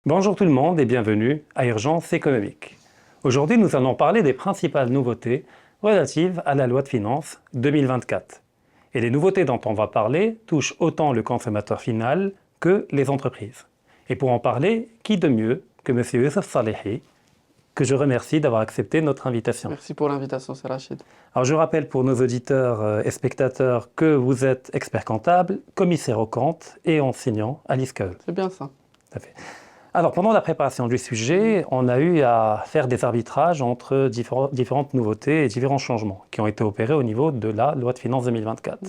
Bonjour tout le monde et bienvenue à Urgence économique. Aujourd'hui, nous allons parler des principales nouveautés relatives à la loi de finances 2024. Et les nouveautés dont on va parler touchent autant le consommateur final que les entreprises. Et pour en parler, qui de mieux que M. Youssef Salehi, que je remercie d'avoir accepté notre invitation. Merci pour l'invitation, c'est Rachid. Alors je rappelle pour nos auditeurs et spectateurs que vous êtes expert comptable, commissaire aux comptes et enseignant à l'ISCAE. C'est bien ça. Tout à fait. Alors, pendant la préparation du sujet, on a eu à faire des arbitrages entre différentes nouveautés et différents changements qui ont été opérés au niveau de la loi de finances 2024.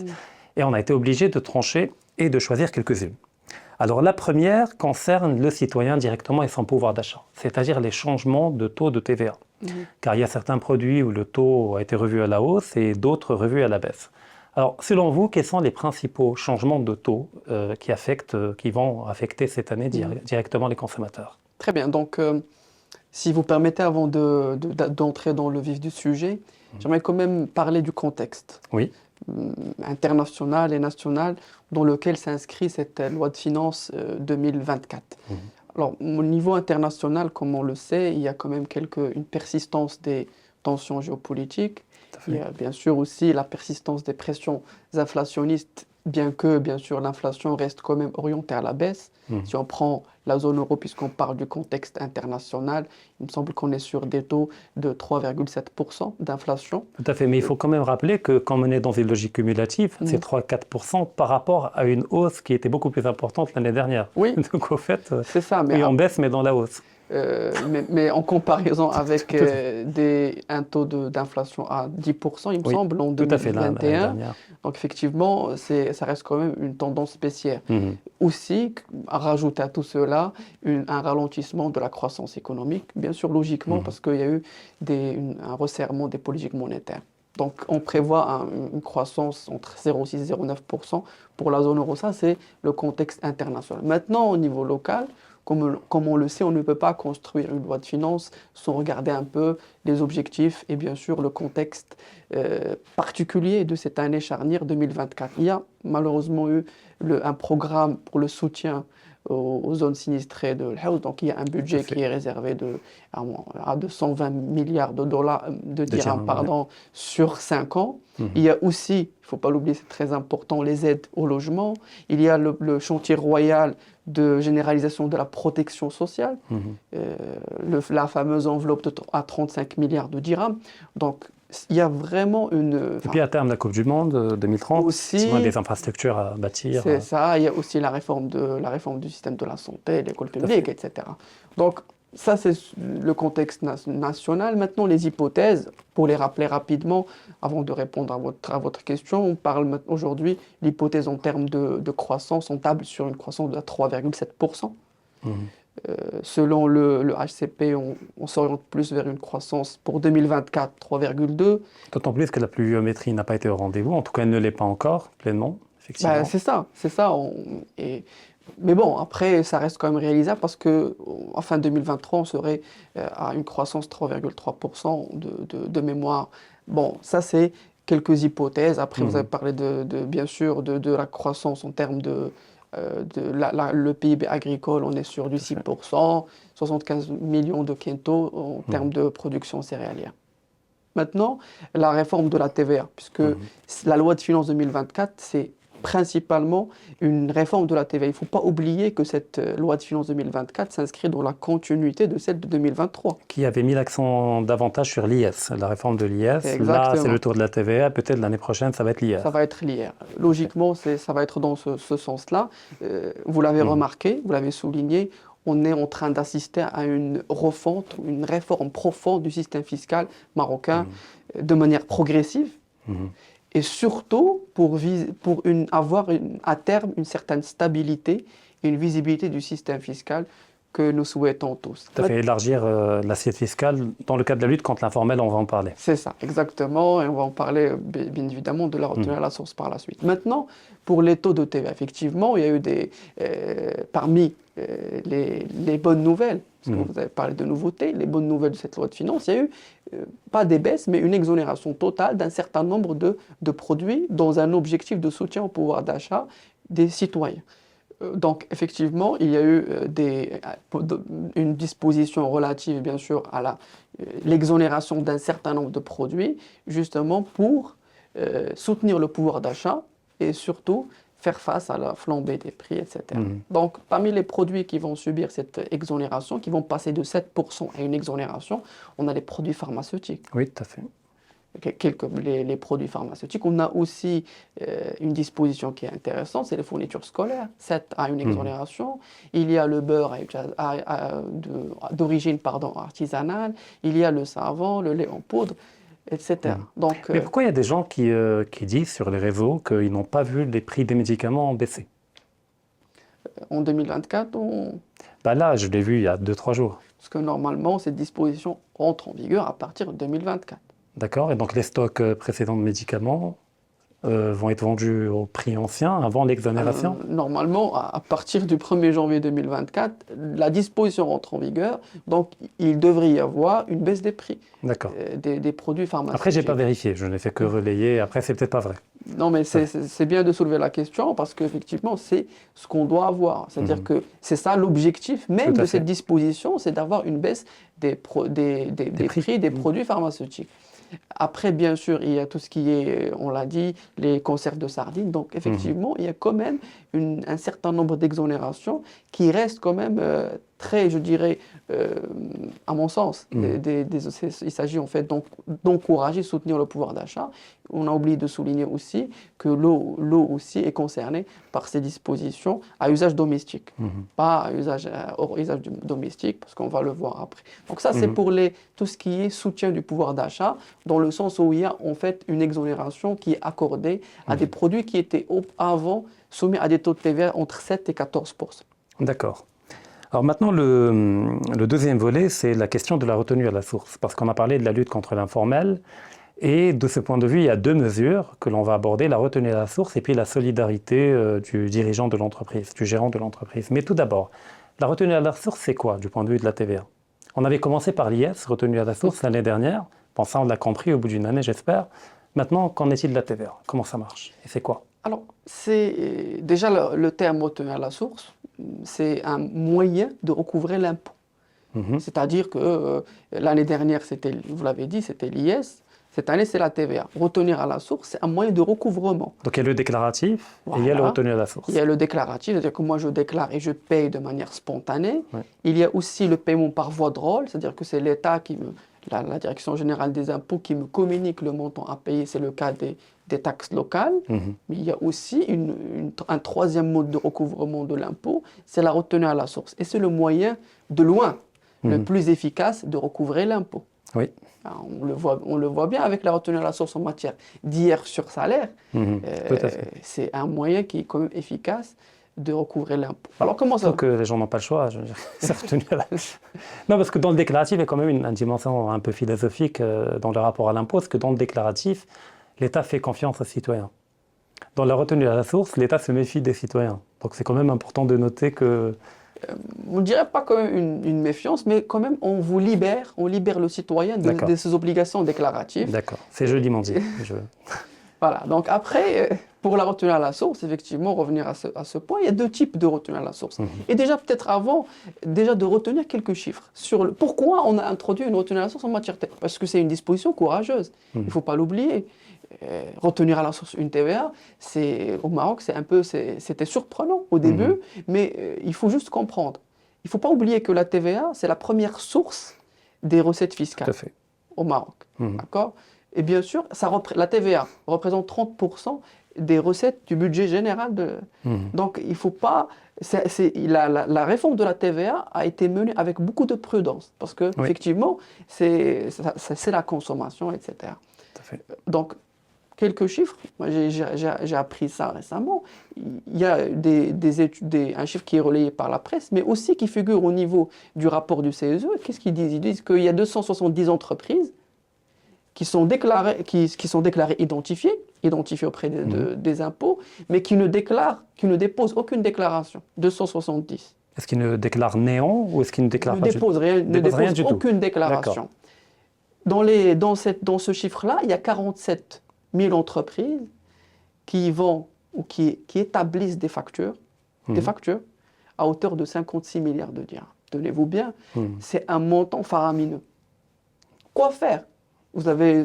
Et on a été obligé de trancher et de choisir quelques-unes. Alors, la première concerne le citoyen directement et son pouvoir d'achat, c'est-à-dire les changements de taux de TVA. Car il y a certains produits où le taux a été revu à la hausse et d'autres revus à la baisse. Alors, selon vous, quels sont les principaux changements de taux qui vont affecter cette année directement les consommateurs? Très bien. Donc, si vous permettez, avant d'entrer dans le vif du sujet, j'aimerais quand même parler du contexte international et national dans lequel s'inscrit cette loi de finances 2024. Alors, au niveau international, comme on le sait, il y a quand même une persistance des tensions géopolitiques. Il y a bien sûr aussi la persistance des pressions inflationnistes, bien que bien sûr l'inflation reste quand même orientée à la baisse. Si on prend la zone euro, puisqu'on parle du contexte international, il me semble qu'on est sur des taux de 3,7% d'inflation. Tout à fait, mais il faut quand même rappeler que quand on est dans une logique cumulative, c'est 3-4% par rapport à une hausse qui était beaucoup plus importante l'année dernière. Oui, donc au fait, c'est ça, mais on baisse mais dans la hausse. Mais en comparaison avec un taux d'inflation à 10%, il me semble, en 2021. Donc effectivement, ça reste quand même une tendance baissière. Aussi, à rajouter à tout cela, un ralentissement de la croissance économique, bien sûr logiquement, parce qu'il y a eu un resserrement des politiques monétaires. Donc on prévoit une croissance entre 0,6 et 0,9% pour la zone euro. Ça, c'est le contexte international. Maintenant, au niveau local, comme on le sait, on ne peut pas construire une loi de finances sans regarder un peu les objectifs et bien sûr le contexte particulier de cette année charnière 2024. Il y a malheureusement eu un programme pour le soutien aux zones sinistrées de l'Haouz. Donc il y a un budget qui est réservé à 220 milliards de dirhams sur 5 ans. Il y a aussi, il ne faut pas l'oublier, c'est très important, les aides au logement. Il y a le chantier royal de généralisation de la protection sociale, la fameuse enveloppe à 35 milliards de dirhams. Donc, il y a vraiment Et puis à terme, la Coupe du Monde 2030, aussi, des infrastructures à bâtir. C'est ça, il y a aussi la réforme du système de la santé, l'école publique, etc. Donc, ça, c'est le contexte national. Maintenant, les hypothèses, pour les rappeler rapidement, avant de répondre à votre question, on parle aujourd'hui, l'hypothèse en termes de croissance, on table sur une croissance de 3,7%. Selon le HCP, on s'oriente plus vers une croissance pour 2024, 3,2%. D'autant plus que la pluviométrie n'a pas été au rendez-vous, en tout cas elle ne l'est pas encore pleinement, effectivement. C'est ça. Mais bon, après, ça reste quand même réalisable parce qu'en fin 2023, on serait à une croissance 3,3% de mémoire. Bon, ça, c'est quelques hypothèses. Après, vous avez parlé bien sûr de la croissance en termes le PIB agricole, on est sur du 6%, 75 millions de quintaux en termes de production céréalière. Maintenant, la réforme de la TVA, puisque la loi de finances 2024, c'est principalement une réforme de la TVA. Il ne faut pas oublier que cette loi de finances 2024 s'inscrit dans la continuité de celle de 2023. Qui avait mis l'accent davantage sur l'IS, la réforme de l'IS. Là, c'est le tour de la TVA. Peut-être l'année prochaine, ça va être l'IR. Ça va être l'IR. Logiquement, ça va être dans ce sens-là. Vous l'avez remarqué, vous l'avez souligné, on est en train d'assister à une refonte, une réforme profonde du système fiscal marocain de manière progressive. Et surtout pour avoir à terme une certaine stabilité et une visibilité du système fiscal que nous souhaitons tous. Ça fait élargir l'assiette fiscale dans le cadre de la lutte contre l'informel, on va en parler. C'est ça, exactement, et on va en parler bien évidemment de la retenue à la source par la suite. Maintenant, pour les taux de TVA, effectivement, il y a eu parmi les bonnes nouvelles, parce que vous avez parlé de nouveautés, les bonnes nouvelles de cette loi de finances, il y a eu pas des baisses, mais une exonération totale d'un certain nombre de produits dans un objectif de soutien au pouvoir d'achat des citoyens. Donc, effectivement, il y a eu une disposition relative, bien sûr, à l'exonération d'un certain nombre de produits, justement pour soutenir le pouvoir d'achat et surtout faire face à la flambée des prix, etc. Donc, parmi les produits qui vont subir cette exonération, qui vont passer de 7% à une exonération, on a les produits pharmaceutiques. Oui, tout à fait. Les produits pharmaceutiques. On a aussi une disposition qui est intéressante, c'est les fournitures scolaires. 7 à une exonération. Il y a le beurre d'origine artisanale. Il y a le savon, le lait en poudre, etc. Donc, mais pourquoi il y a des gens qui disent sur les réseaux qu'ils n'ont pas vu les prix des médicaments baisser? En 2024, Là, je l'ai vu il y a 2-3 jours. Parce que normalement, cette disposition entre en vigueur à partir de 2024. D'accord, et donc les stocks précédents de médicaments vont être vendus au prix ancien avant l'exonération? Normalement, à partir du 1er janvier 2024, la disposition entre en vigueur, donc il devrait y avoir une baisse des prix des produits pharmaceutiques. Après, je n'ai pas vérifié, je n'ai fait que relayer, après c'est peut-être pas vrai. Non, mais c'est bien de soulever la question parce qu'effectivement, c'est ce qu'on doit avoir. C'est-à-dire que c'est ça l'objectif même de cette disposition, c'est d'avoir une baisse des prix des produits pharmaceutiques. Après, bien sûr, il y a tout ce qui est, on l'a dit, les conserves de sardines. Donc, effectivement, il y a quand même un certain nombre d'exonérations qui restent quand même très, je dirais, à mon sens, il s'agit en fait d'encourager, soutenir le pouvoir d'achat. On a oublié de souligner aussi que l'eau aussi est concernée par ces dispositions à usage domestique, pas à hors usage domestique, parce qu'on va le voir après. Donc ça, c'est pour tout ce qui est soutien du pouvoir d'achat, dans le sens où il y a en fait une exonération qui est accordée à des produits qui étaient avant soumis à des taux de TVA entre 7 et 14%. D'accord. Alors maintenant, le deuxième volet, c'est la question de la retenue à la source, parce qu'on a parlé de la lutte contre l'informel, et de ce point de vue, il y a 2 mesures que l'on va aborder, la retenue à la source et puis la solidarité du dirigeant de l'entreprise, du gérant de l'entreprise. Mais tout d'abord, la retenue à la source, c'est quoi du point de vue de la TVA? On avait commencé par l'IS, retenue à la source, l'année dernière. Bon, ça, on l'a compris au bout d'une année, j'espère. Maintenant, qu'en est-il de la TVA? Comment ça marche? Et c'est quoi? Alors, c'est déjà le terme retenue à la source, c'est un moyen de recouvrer l'impôt. C'est-à-dire que l'année dernière, vous l'avez dit, c'était l'IS. Cette année, c'est la TVA. Retenir à la source, c'est un moyen de recouvrement. Donc, il y a le déclaratif et il y a le retenu à la source. Il y a le déclaratif, c'est-à-dire que moi, je déclare et je paye de manière spontanée. Il y a aussi le paiement par voie de rôle, c'est-à-dire que c'est l'État la Direction générale des impôts qui me communique le montant à payer. C'est le cas des taxes locales. Mais il y a aussi un troisième mode de recouvrement de l'impôt, c'est la retenue à la source. Et c'est le moyen, de loin, le plus efficace de recouvrer l'impôt. Oui. Alors, on le voit bien avec la retenue à la source en matière d'IR sur salaire. C'est un moyen qui est quand même efficace de recouvrer l'impôt. Alors comment ça? Que les gens n'ont pas le choix, je veux dire, c'est retenu à la... Non, parce que dans le déclaratif, il y a quand même une dimension un peu philosophique dans le rapport à l'impôt, parce que dans le déclaratif, l'État fait confiance aux citoyens. Dans la retenue à la source, l'État se méfie des citoyens. Donc c'est quand même important de noter que... On ne dirait pas quand même une méfiance, mais quand même on libère le citoyen de ses obligations déclaratives. D'accord, c'est joliment dit. Voilà, donc après, pour la retenue à la source, effectivement, revenir à ce point, il y a 2 types de retenue à la source. Et déjà, peut-être avant, déjà de retenir quelques chiffres sur pourquoi on a introduit une retenue à la source en matière TVA. Parce que c'est une disposition courageuse, il ne faut pas l'oublier. Retenir à la source une TVA, au Maroc, c'était surprenant au début, mais il faut juste comprendre. Il ne faut pas oublier que la TVA, c'est la première source des recettes fiscales au Maroc. D'accord ? Et bien sûr, la TVA représente 30% des recettes du budget général. Donc, il ne faut pas... La réforme de la TVA a été menée avec beaucoup de prudence, parce qu'effectivement, c'est la consommation, etc. Tout à fait. Donc, quelques chiffres, moi j'ai appris ça récemment. Il y a un chiffre qui est relayé par la presse, mais aussi qui figure au niveau du rapport du CESE. Qu'est-ce qu'ils disent? Ils disent qu'il y a 270 entreprises qui sont déclarées, identifiées auprès des impôts, mais qui ne déposent aucune déclaration. 270. Est-ce qu'ils ne déclarent néant ou est-ce qu'ils ne déclarent ne déposent aucune déclaration. Dans ce chiffre-là, il y a 47 000 entreprises qui établissent des factures des factures à hauteur de 56 milliards de dirhams. Tenez-vous bien, c'est un montant faramineux. Quoi faire? Vous avez,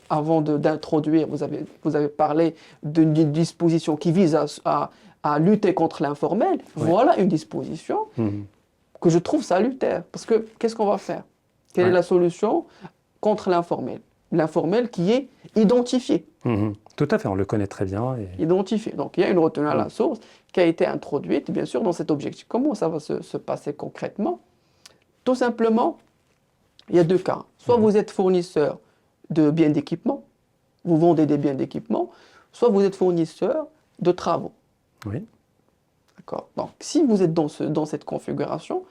avant d'introduire, vous avez parlé d'une disposition qui vise à lutter contre l'informel. Oui. Voilà une disposition que je trouve salutaire. Parce que qu'est-ce qu'on va faire? Quelle est la solution contre l'informel? L'informel qui est identifié. Tout à fait, on le connaît très bien. Identifié. Donc il y a une retenue à la source qui a été introduite, bien sûr, dans cet objectif. Comment ça va se passer concrètement? Tout simplement, il y a deux cas. Soit vous êtes fournisseur de biens d'équipement, vous vendez des biens d'équipement, soit vous êtes fournisseur de travaux. Oui. D'accord. Donc, si vous êtes dans cette configuration,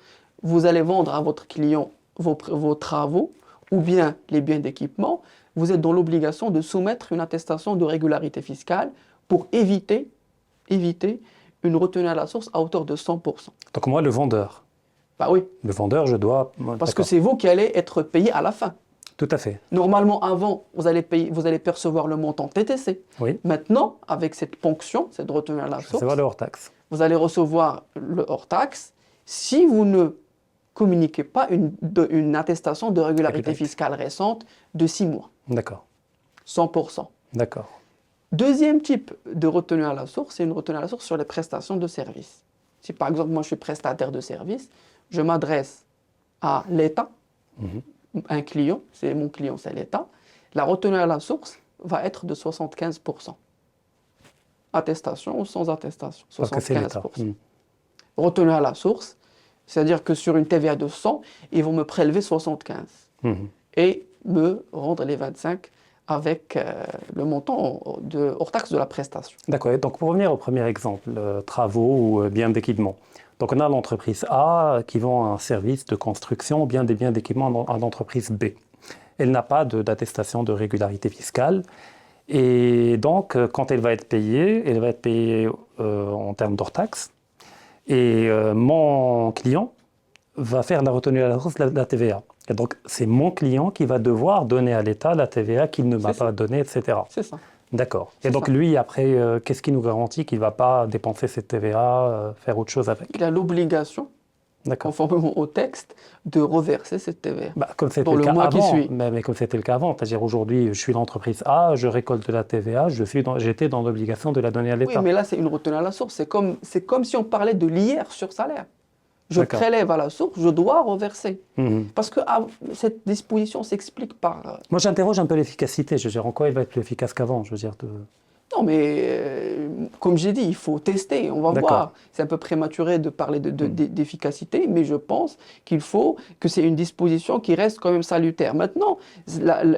vous allez vendre à votre client vos travaux ou bien les biens d'équipement. Vous êtes dans l'obligation de soumettre une attestation de régularité fiscale pour éviter une retenue à la source à hauteur de 100%. Donc moi, le vendeur. Bah oui. Le vendeur, je dois... Parce que c'est vous qui allez être payé à la fin. Tout à fait. Normalement, avant, vous allez percevoir le montant TTC. Oui. Maintenant, avec cette ponction, cette retenue à la source, le hors-taxe. Vous allez recevoir le hors-taxe si vous ne communiquez pas une attestation de régularité fiscale récente de 6 mois. D'accord. 100%. D'accord. Deuxième type de retenue à la source, c'est une retenue à la source sur les prestations de services. Si par exemple, moi je suis prestataire de services, je m'adresse à l'État, un client, mon client c'est l'État, la retenue à la source va être de 75%. Attestation ou sans attestation, 75%. Retenue à la source, c'est-à-dire que sur une TVA de 100, ils vont me prélever 75 et me rendre les 25 avec le montant hors taxe de la prestation. D'accord. Donc pour revenir au premier exemple, travaux ou biens d'équipement. Donc on a l'entreprise A qui vend un service de construction ou bien des biens d'équipement à l'entreprise B. Elle n'a pas d'attestation de régularité fiscale. Et donc, quand elle va être payée en termes d'hors taxe. Et mon client va faire la retenue à la source de la TVA. Et donc, c'est mon client qui va devoir donner à l'État la TVA qu'il ne m'a pas donnée, etc. C'est ça. D'accord. Et donc, lui, après, qu'est-ce qui nous garantit qu'il ne va pas dépenser cette TVA, faire autre chose avec? Il a l'obligation, conformément au texte, de reverser cette TVA comme dans le mois qui suit. Mais comme c'était le cas avant, c'est-à-dire aujourd'hui, je suis l'entreprise A, je récolte de la TVA, j'étais dans l'obligation de la donner à l'État. Oui, mais là, c'est une retenue à la source. C'est comme si on parlait de l'IR sur salaire. Je prélève à la source, je dois reverser. Parce que cette disposition s'explique par... Moi, j'interroge un peu l'efficacité. Je veux dire, en quoi il va être plus efficace qu'avant? Je veux dire, Non, mais comme j'ai dit, il faut tester, on va voir. C'est un peu prématuré de parler d'efficacité, mais je pense que c'est une disposition qui reste quand même salutaire. Maintenant,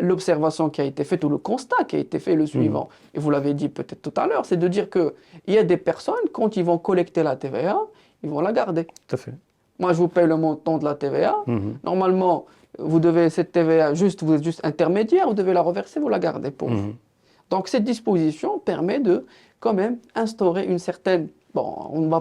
l'observation qui a été faite, ou le constat qui a été fait, le suivant, et vous l'avez dit peut-être tout à l'heure, c'est de dire qu'il y a des personnes, quand ils vont collecter la TVA, ils vont la garder. Tout à fait. Moi, je vous paye le montant de la TVA. Normalement, cette TVA, vous êtes juste intermédiaire, vous devez la reverser, vous la gardez pour vous. Donc, cette disposition permet de, quand même, instaurer une certaine... Bon, on ne va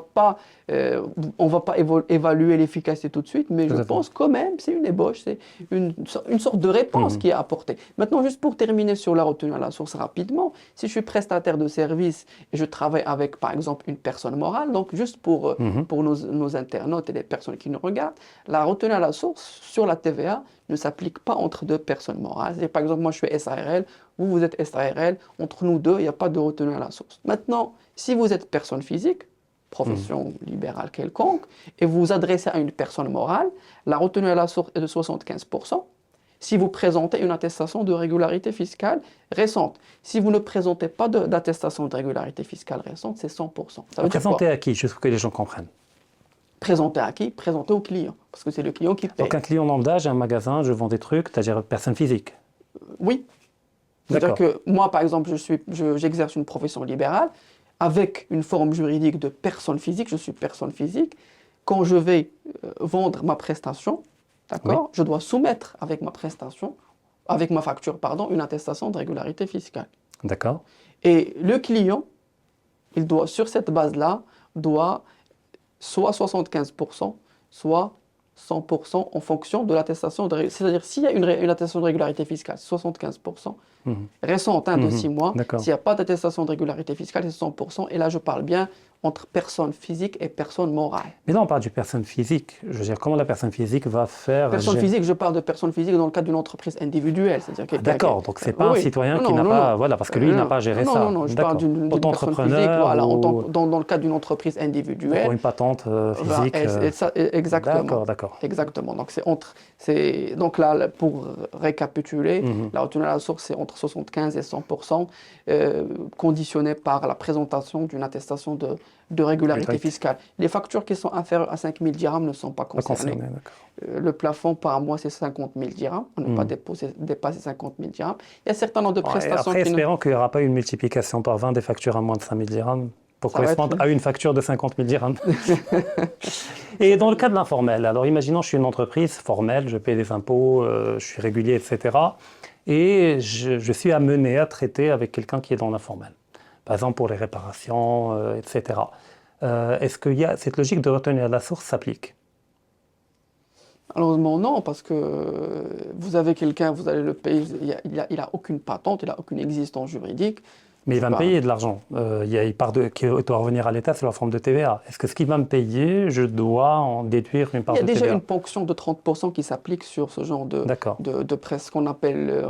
pas évaluer l'efficacité tout de suite, mais je pense quand même, c'est une ébauche, c'est une sorte de réponse qui est apportée. Maintenant, juste pour terminer sur la retenue à la source rapidement, si je suis prestataire de service et je travaille avec, par exemple, une personne morale, donc juste pour nos internautes et les personnes qui nous regardent, la retenue à la source sur la TVA ne s'applique pas entre deux personnes morales. Par exemple, moi, je suis SARL, vous êtes SARL, entre nous deux, il n'y a pas de retenue à la source. Maintenant, si vous êtes personne physique, profession libérale quelconque, et vous vous adressez à une personne morale, la retenue à la source est de 75%. Si vous présentez une attestation de régularité fiscale récente. Si vous ne présentez pas d'attestation de régularité fiscale récente, c'est 100%. Ça veut dire présenter à qui? Juste pour que les gens comprennent. Présenter à qui? Présenter au client, parce que c'est le client qui paye. Donc un client lambda, j'ai un magasin, je vends des trucs, c'est-à-dire personne physique? Oui. C'est-à-dire que moi, par exemple, j'exerce une profession libérale, avec une forme juridique de personne physique, je suis personne physique. Quand je vais vendre ma prestation, d'accord, je dois soumettre avec ma prestation, avec ma facture, pardon, une attestation de régularité fiscale. D'accord. Et le client, il doit, sur cette base-là, doit soit 75%, soit 100% en fonction de l'attestation de régularité. C'est-à-dire, s'il y a une attestation de régularité fiscale, 75%, récente, de 6 mois. S'il n'y a pas d'attestation de régularité fiscale, c'est 100%. Et là, je parle bien entre personne physique et personne morale. Mais là, on parle du personne physique. Je veux dire, comment la personne physique va faire... Personne physique, je parle de personne physique dans le cadre d'une entreprise individuelle. C'est-à-dire d'accord, donc ce n'est pas un citoyen qui n'a pas... Voilà, parce que lui, il n'a pas géré ça. Non, je parle d'une personne physique, voilà, dans le cadre d'une entreprise individuelle. Pour une patente physique. Exactement. D'accord. Exactement. Donc là, pour récapituler, la retenue à la source, c'est entre 75 et 100%, conditionné par la présentation d'une attestation de régularité fiscale. Les factures qui sont inférieures à 5 000 dirhams ne sont pas concernées. Le plafond par mois, c'est 50 000 dirhams. On ne peut pas dépasser 50 000 dirhams. Il y a un certain nombre de prestations espérons qu'il n'y aura pas une multiplication par 20 des factures à moins de 5 000 dirhams pour correspondre à une facture de 50 000 dirhams. Et dans le cas de l'informel, alors imaginons je suis une entreprise formelle, je paie des impôts, je suis régulier, etc. Et je suis amené à traiter avec quelqu'un qui est dans l'informel. Par exemple pour les réparations, etc. Est-ce que cette logique de retenue à la source s'applique? Malheureusement non, parce que vous avez quelqu'un, vous allez le payer, il n'a aucune patente, il n'a aucune existence juridique. Mais il va me payer de l'argent. Il qui doit revenir à l'État, c'est la forme de TVA. Est-ce que ce qu'il va me payer, je dois en déduire une part de TVA? Il y a déjà une ponction de 30% qui s'applique sur ce genre de presse qu'on appelle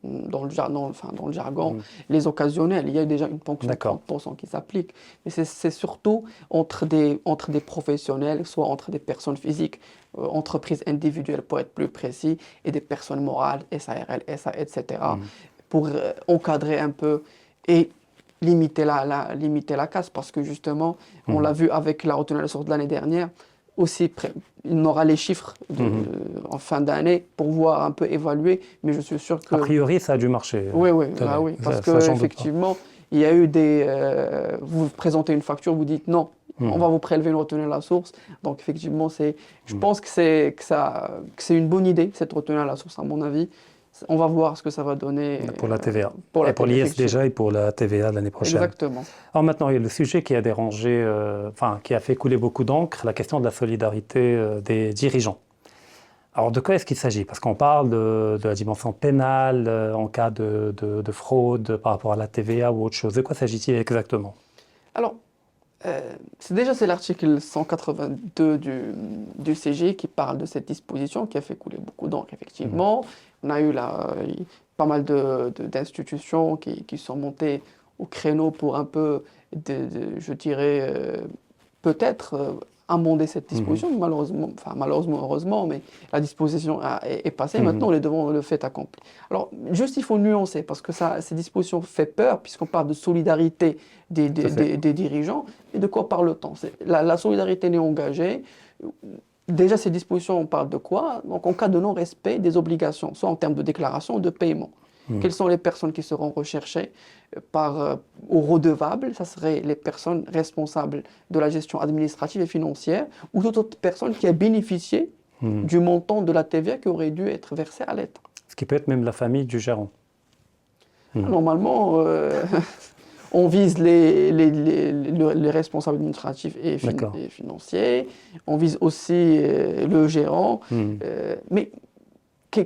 dans le jargon les occasionnels. Il y a déjà une ponction de 30% qui s'applique. Mais c'est surtout entre des professionnels, soit entre des personnes physiques, entreprises individuelles pour être plus précis, et des personnes morales, SARL, SA, etc. Pour encadrer un peu et limiter la casse, parce que justement, on l'a vu avec la retenue à la source de l'année dernière, aussi il aura les chiffres en fin d'année pour voir un peu évaluer, mais je suis sûr que... A priori, ça a dû marcher. Oui, parce qu'effectivement, il y a eu vous présentez une facture, vous dites non, on va vous prélever une retenue à la source. Donc effectivement, je pense que c'est une bonne idée, cette retenue à la source, à mon avis. On va voir ce que ça va donner. Pour la TVA. Pour l'IS déjà et pour la TVA l'année prochaine. Exactement. Alors maintenant, il y a le sujet qui a dérangé, qui a fait couler beaucoup d'encre, la question de la solidarité des dirigeants. Alors de quoi est-ce qu'il s'agit? Parce qu'on parle de la dimension pénale en cas de fraude par rapport à la TVA ou autre chose. De quoi s'agit-il exactement? Alors, c'est l'article 182 du CG qui parle de cette disposition qui a fait couler beaucoup d'encre, effectivement. On a eu pas mal d'institutions qui sont montées au créneau pour un peu, je dirais, peut-être amender cette disposition. Malheureusement, heureusement, mais la disposition est passée. Maintenant, on est devant le fait accompli. Alors, juste, il faut nuancer, parce que ces dispositions font peur, puisqu'on parle de solidarité des dirigeants. Et de quoi parle-t-on? La solidarité n'est engagée. Déjà, ces dispositions, on parle de quoi? Donc, en cas de non-respect des obligations, soit en termes de déclaration ou de paiement. Quelles sont les personnes qui seront recherchées aux redevables? Ça serait les personnes responsables de la gestion administrative et financière ou toute autre personne qui a bénéficié du montant de la TVA qui aurait dû être versé à l'État. Ce qui peut être même la famille du gérant. Normalement, on vise les responsables administratifs et financiers, on vise aussi le gérant, mais il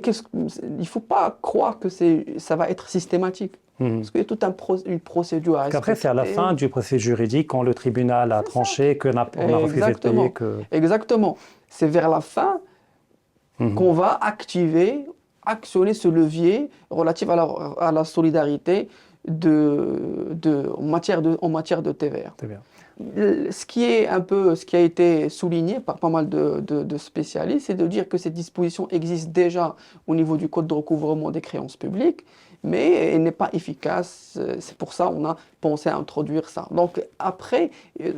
ne faut pas croire que ça va être systématique. Parce qu'il y a toute une procédure à respecter. Après, c'est à la fin du procès juridique, quand le tribunal a tranché, qu'on a refusé de payer. Exactement. C'est vers la fin qu'on va actionner ce levier relatif à la solidarité en matière de TVA. Ce qui a été souligné par pas mal de spécialistes, c'est de dire que cette disposition existe déjà au niveau du Code de recouvrement des créances publiques, mais elle n'est pas efficace. C'est pour ça qu'on a pensé à introduire ça. Donc après,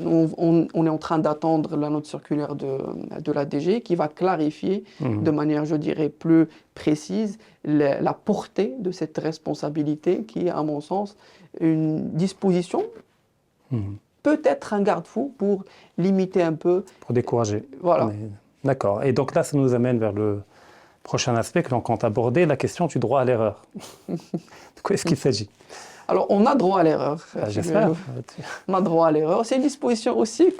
on est en train d'attendre la note circulaire de la DG qui va clarifier de manière, je dirais, plus précise la portée de cette responsabilité qui est, à mon sens, une disposition peut-être un garde-fou pour limiter un peu... Pour décourager. Voilà. D'accord. Et donc là, ça nous amène vers le prochain aspect que l'on compte aborder, la question du droit à l'erreur. De quoi est-ce qu'il s'agit? Alors, on a droit à l'erreur. J'espère. On a droit à l'erreur. C'est une disposition aussi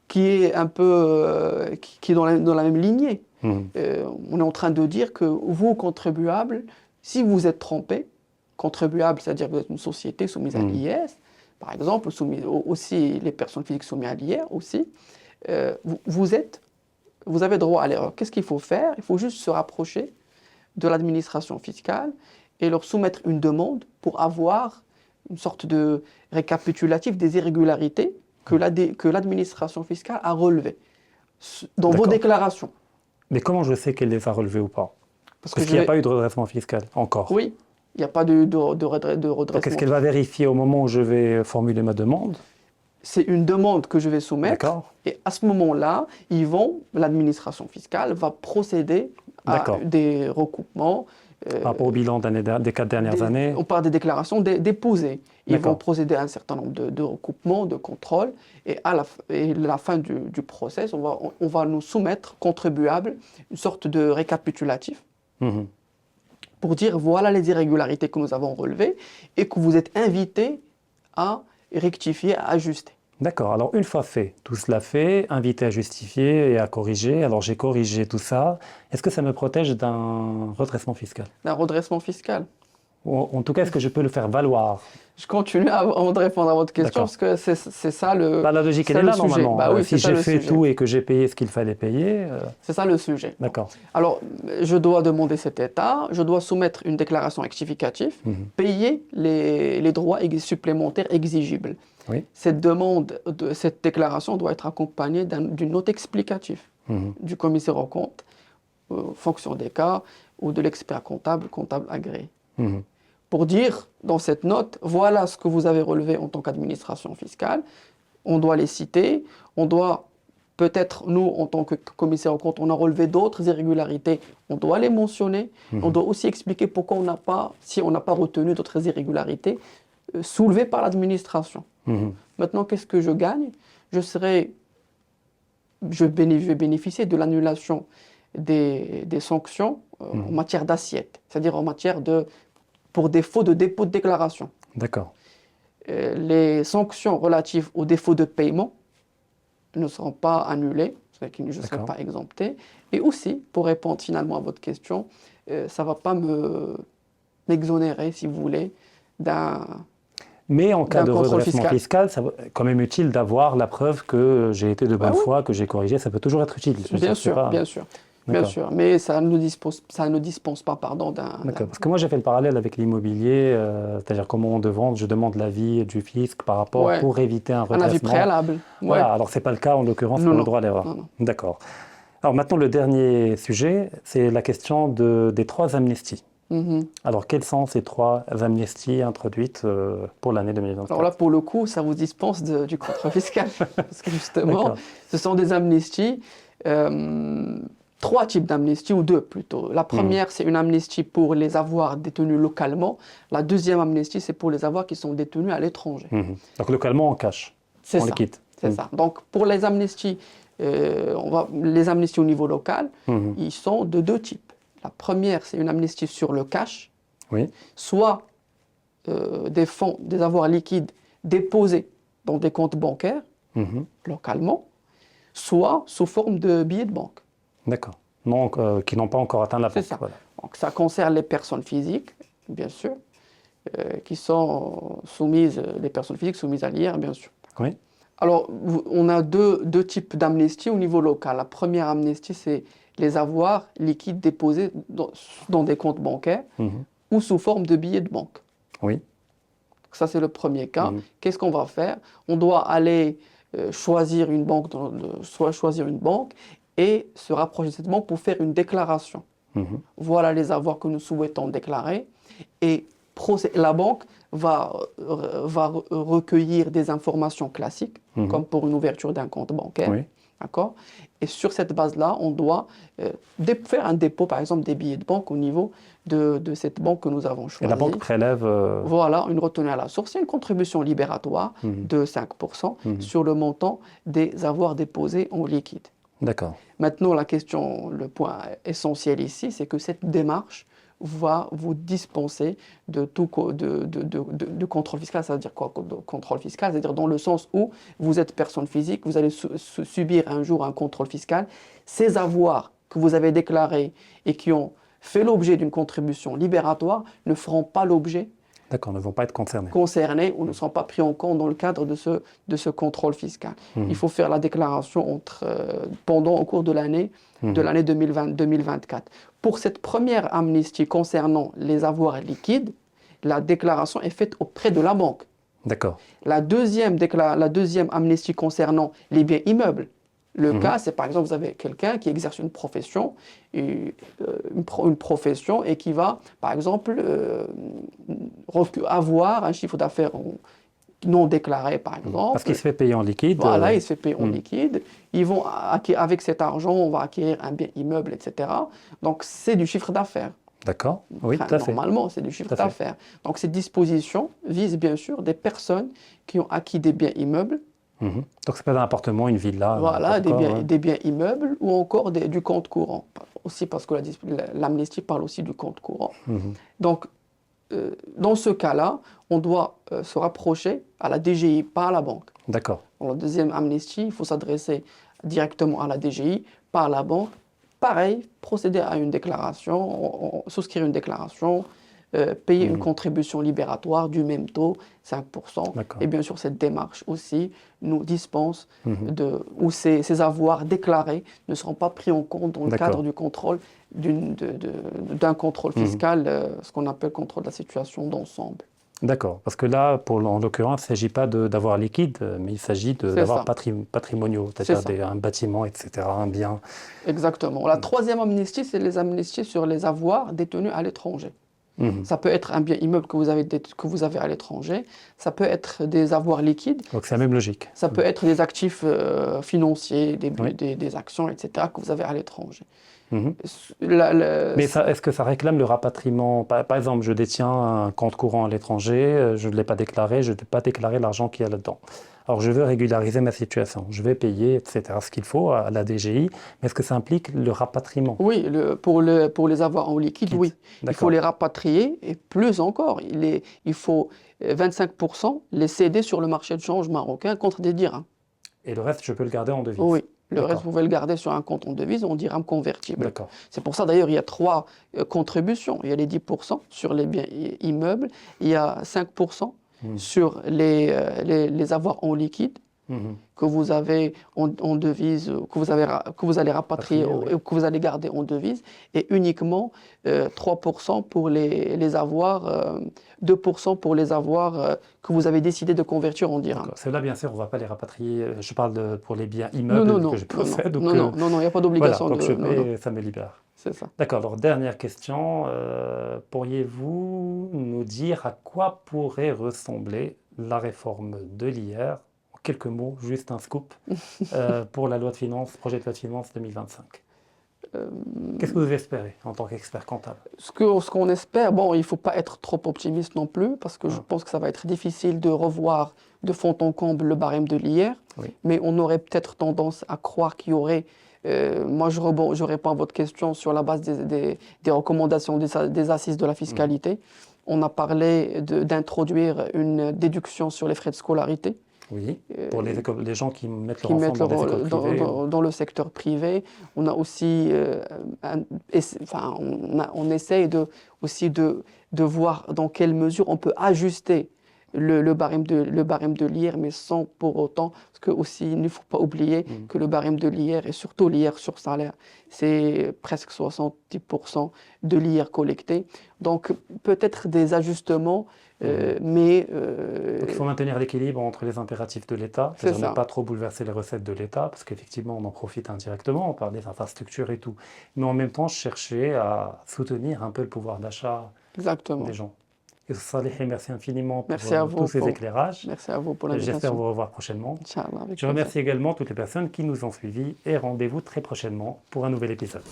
qui est un peu... qui est dans la même lignée. On est en train de dire que vous, contribuables, si vous êtes trompé, contribuable, c'est-à-dire que vous êtes une société soumise à l'IS, par exemple, aussi les personnes physiques soumises à l'IR aussi, vous avez droit à l'erreur. Qu'est-ce qu'il faut faire? Il faut juste se rapprocher de l'administration fiscale et leur soumettre une demande pour avoir une sorte de récapitulatif des irrégularités que l'administration fiscale a relevées dans vos déclarations. Mais comment je sais qu'elle les a relevées ou pas? Parce qu'il n'y a pas eu de redressement fiscal encore. Oui, il n'y a pas de redressement. Qu'est-ce qu'elle va vérifier au moment où je vais formuler ma demande? C'est une demande que je vais soumettre. Et à ce moment-là, l'administration fiscale va procéder à des recoupements. Par rapport au bilan des 4 dernières années? On parle des déclarations déposées. Ils vont procéder à un certain nombre de recoupements, de contrôles. Et à la fin du process, on va nous soumettre, contribuables, une sorte de récapitulatif pour dire voilà les irrégularités que nous avons relevées et que vous êtes invités à rectifier, à ajuster. D'accord. Alors, une fois fait, tout cela fait, invité à justifier et à corriger. Alors, j'ai corrigé tout ça. Est-ce que ça me protège d'un redressement fiscal? D'un redressement fiscal? En tout cas, est-ce que je peux le faire valoir? Je continue avant de répondre à votre question parce que c'est ça le la logique, elle est là normalement. Oui, si j'ai fait tout et que j'ai payé ce qu'il fallait payer... C'est ça le sujet. D'accord. Alors, je dois demander cet état, je dois soumettre une déclaration rectificative, payer les droits supplémentaires exigibles. Oui. Cette déclaration doit être accompagnée d'une note explicative du commissaire aux comptes, fonction des cas, ou de l'expert comptable agréé. Pour dire, dans cette note, voilà ce que vous avez relevé en tant qu'administration fiscale. On doit les citer, on doit, peut-être, nous, en tant que commissaire aux comptes, on a relevé d'autres irrégularités, on doit les mentionner. On doit aussi expliquer pourquoi si on n'a pas retenu d'autres irrégularités soulevées par l'administration. Maintenant, qu'est-ce que je gagne? Je vais bénéficier de l'annulation des sanctions en matière d'assiette, c'est-à-dire pour défaut de dépôt de déclaration. D'accord. Les sanctions relatives au défaut de paiement ne seront pas annulées, c'est-à-dire que je ne serai pas exempté. Et aussi, pour répondre finalement à votre question, ça ne va pas m'exonérer, si vous voulez, d'un... Mais en cas de redressement fiscal, c'est quand même utile d'avoir la preuve que j'ai été de bonne foi, que j'ai corrigé. Ça peut toujours être utile. Bien sûr. Bien sûr, mais ça ne dispense pas d'un... D'accord, parce que moi j'ai fait le parallèle avec l'immobilier, c'est-à-dire comment je demande l'avis du fisc par rapport pour éviter un redressement. Un avis préalable. Voilà, alors ce n'est pas le cas en l'occurrence pour le droit à l'erreur. D'accord. Alors maintenant le dernier sujet, c'est la question des 3 amnisties. Alors quelles sont ces 3 amnisties introduites pour l'année 2024? Alors là pour le coup, ça vous dispense du contrôle fiscal, parce que justement, ce sont des amnisties... 3 types d'amnistie, ou 2 plutôt. La première, c'est une amnistie pour les avoirs détenus localement. La deuxième amnistie, c'est pour les avoirs qui sont détenus à l'étranger. Donc localement, en cash, en liquide. C'est ça. Donc pour les amnisties, les amnisties au niveau local, ils sont de 2 types. La première, c'est une amnistie sur le cash, soit des avoirs liquides déposés dans des comptes bancaires localement, soit sous forme de billets de banque. D'accord. Donc, qui n'ont pas encore atteint la banque. C'est ça. Voilà. Donc, ça concerne les personnes physiques, bien sûr, qui sont les personnes physiques soumises à l'IR, bien sûr. Oui. Alors, on a deux types d'amnistie au niveau local. La première amnistie, c'est les avoirs liquides déposés dans des comptes bancaires ou sous forme de billets de banque. Oui. Ça, c'est le premier cas. Qu'est-ce qu'on va faire? On doit aller choisir une banque, et se rapprocher de cette banque pour faire une déclaration. Voilà les avoirs que nous souhaitons déclarer. Et la banque va recueillir des informations classiques, comme pour une ouverture d'un compte bancaire. D'accord? Et sur cette base-là, on doit faire un dépôt, par exemple, des billets de banque au niveau de cette banque que nous avons choisie. Et la banque prélève... Voilà, une retenue à la source. C'est une contribution libératoire de 5% sur le montant des avoirs déposés en liquide. D'accord. Maintenant, le point essentiel ici, c'est que cette démarche va vous dispenser de contrôle fiscal. Ça veut dire quoi, contrôle fiscal? C'est-à-dire dans le sens où vous êtes personne physique, vous allez subir un jour un contrôle fiscal. Ces avoirs que vous avez déclarés et qui ont fait l'objet d'une contribution libératoire ne feront pas l'objet D'accord, ne vont pas être concernés ou ne sont pas pris en compte dans le cadre de ce contrôle fiscal. Il faut faire la déclaration au cours de l'année 2024. Pour cette première amnistie concernant les avoirs liquides, la déclaration est faite auprès de la banque. D'accord. La deuxième amnistie concernant les biens immeubles, le cas, c'est par exemple, vous avez quelqu'un qui exerce une profession et qui va, par exemple, avoir un chiffre d'affaires non déclaré, par exemple. Parce qu'il se fait payer en liquide. Voilà, il se fait payer en liquide. Avec cet argent, on va acquérir un bien immeuble, etc. Donc, c'est du chiffre d'affaires. D'accord, oui, tout à fait. Normalement, c'est du chiffre d'affaires. Donc, ces dispositions visent bien sûr des personnes qui ont acquis des biens immeubles. Donc, c'est pas un appartement, une villa. Voilà, des biens immeubles ou encore du compte courant. Aussi parce que l'amnistie parle aussi du compte courant. Donc, dans ce cas-là, on doit se rapprocher à la DGI, pas à la banque. D'accord. Dans la deuxième amnistie, il faut s'adresser directement à la DGI, pas à la banque. Pareil, procéder à une déclaration, souscrire une déclaration, payer une contribution libératoire du même taux, 5%. Et bien sûr, cette démarche aussi nous dispense où ces avoirs déclarés ne seront pas pris en compte dans le cadre du contrôle, d'un contrôle fiscal, ce qu'on appelle contrôle de la situation d'ensemble. D'accord, parce que là, en l'occurrence, il ne s'agit pas d'avoir liquide, mais il s'agit d'avoir patrimoniaux, c'est-à-dire un bâtiment, etc., un bien. Exactement. La troisième amnistie, c'est les amnisties sur les avoirs détenus à l'étranger. Ça peut être un bien immeuble que vous avez à l'étranger, ça peut être des avoirs liquides. Donc c'est la même logique. Ça peut être des actifs financiers, des actions, etc., que vous avez à l'étranger. Mais est-ce que ça réclame le rapatriement? Par exemple, je détiens un compte courant à l'étranger, je ne l'ai pas déclaré, je n'ai pas déclaré l'argent qu'il y a là-dedans. Alors je veux régulariser ma situation, je vais payer, etc., ce qu'il faut à la DGI, mais est-ce que ça implique le rapatriement? Oui, pour les avoirs en liquide, oui. Il faut les rapatrier et plus encore, il faut 25% les céder sur le marché de change marocain contre des dirhams. Et le reste, je peux le garder en devise? Oui. Le reste, vous pouvez le garder sur un compte en devise en dirham convertible. C'est pour ça, d'ailleurs, il y a 3 contributions. Il y a les 10% sur les biens immeubles, il y a 5% sur les avoirs en liquide que vous avez en devise, que vous allez rapatrier ou que vous allez garder en devise, et uniquement 3% pour les avoirs, 2% pour les avoirs que vous avez décidé de convertir en dirham. Ceux-là, bien sûr, on ne va pas les rapatrier. Je parle pour les biens immeubles que je possède. Non, il n'y a pas d'obligation. Voilà, donc je paie, ça me libère. C'est ça. D'accord, alors dernière question. Pourriez-vous nous dire à quoi pourrait ressembler la réforme de l'IR? Quelques mots, juste un scoop, pour la loi de finances, projet de loi de finances 2025. Qu'est-ce que vous espérez en tant qu'expert comptable? Ce qu'on espère, bon, il ne faut pas être trop optimiste non plus, parce que je pense que ça va être difficile de revoir de fond en comble le barème de l'IR, mais on aurait peut-être tendance à croire qu'il y aurait... moi, je réponds à votre question sur la base des recommandations des assises de la fiscalité. On a parlé d'introduire une déduction sur les frais de scolarité. Oui, pour les gens qui mettent leur enfant dans les écoles privées. Dans le secteur privé. On a aussi, on essaye aussi de voir dans quelle mesure on peut ajuster le barème de l'IR, mais sans pour autant, parce que aussi, il ne faut pas oublier que le barème de l'IR, et surtout l'IR sur salaire, c'est presque 70% de l'IR collecté. Donc peut-être des ajustements, mais... Donc il faut maintenir l'équilibre entre les impératifs de l'État, c'est-à-dire ne pas trop bouleverser les recettes de l'État, parce qu'effectivement on en profite indirectement par des infrastructures et tout, mais en même temps chercher à soutenir un peu le pouvoir d'achat des gens. Et Salih, merci infiniment pour tous ces éclairages. Merci à vous pour l'invitation. J'espère vous revoir prochainement. Inch'Allah, Je remercie également toutes les personnes qui nous ont suivis et rendez-vous très prochainement pour un nouvel épisode.